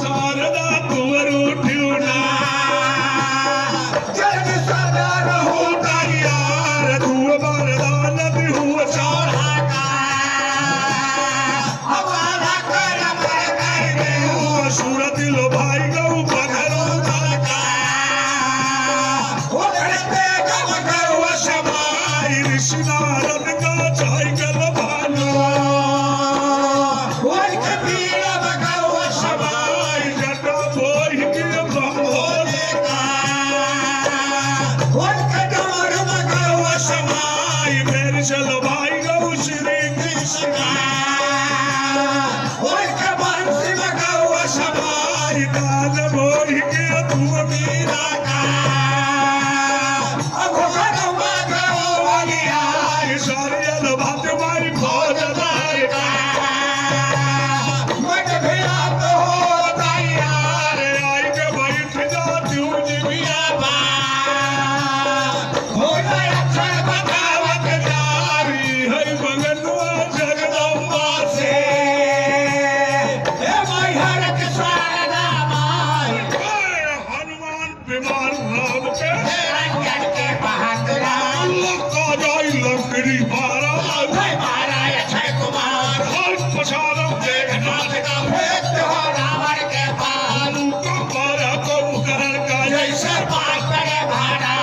शारदा तुमरू ठिवना जग सदा रहो तैयार धुव वरदान दिहु चढ़ा का हमारा करम कर देहु सूरत लो भाई गौ पधरो का ओ करते गम गौ समाई ऋषि नारद का चाय गल भानो ओ कबीर बगौ समाई जटा बोहि के ब्रह्मोले का ओ कदमर बगौ समाई मेरे चल भाई गौ श्री कृष्ण ओ कबंसी बगौ समाई दान बोहि के तुम मीरा का अब कदम बगौ वालिया सारियल भात माई भोजदार का मत भिड़ा तो हो तैयार आई के बैठ जा तू जिबिया बा हो गए अक्षर बतावत जारी है मंगलवा जगदम्बा से हे माई हरक शारदा माई हनुमान विमान राम के रंजन के बहादुर लंका जाई लंकड़ी मारा मारा अक्षय कुमार हर पछाड़ो देखनाथ का भेद हो रावण के पाल को मारा को करण का जैसे बात करे भाड़ा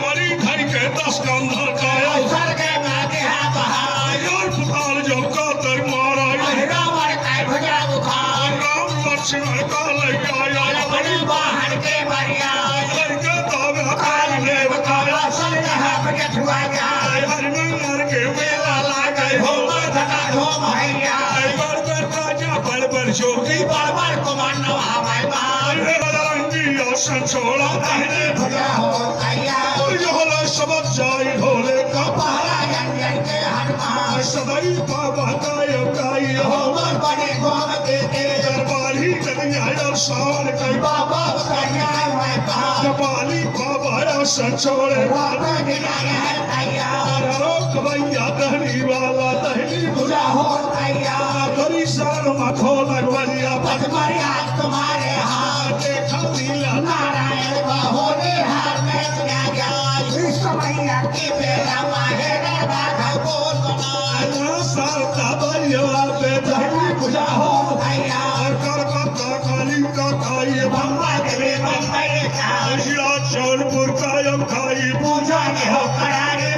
बड़ी घर के 10 कंधा का अवसर के माथे है बहार और पुकार जो का तर मारा रावण का भुजा उखाड़ राम लक्ष्मण का लग आया बड़ी बाहर के मरिया घर के तावे काल ने बताया संग है भगत हुआ जाए हर मंगर के मेला लागे हो धका हो भैया बार बार राजा बड़ शोकी बार बार कमांडो हवाई मार रंगी आसन छोड़ा पहले भगा हो तैयार यो होला सबक जाई ढोले का पहला रंजन के हनुमान सदाई बाबा गाय हो बड़े गोम के दरबारी जगन्याय और शान कई बाबा कन्याय मैं कपाली बाबा आसन छोड़े बाबा गिराया है तैयार रोक भैया दहनी वाला दहनी बुझा हो तैयार बड़ी शान मखो लगवलिया पगमरिया तुम्हारे हाथ देखा लीला नारायण होने हार में चला गया इस मैया की बेला माहेरा राघव बोल बनाया सारता बलिया पे दहनी बुझा हो तैयार कलकत्ता काली का खाई बम्बा देवी बम्बई का जौनपुर का खाई पूजा के हो करारे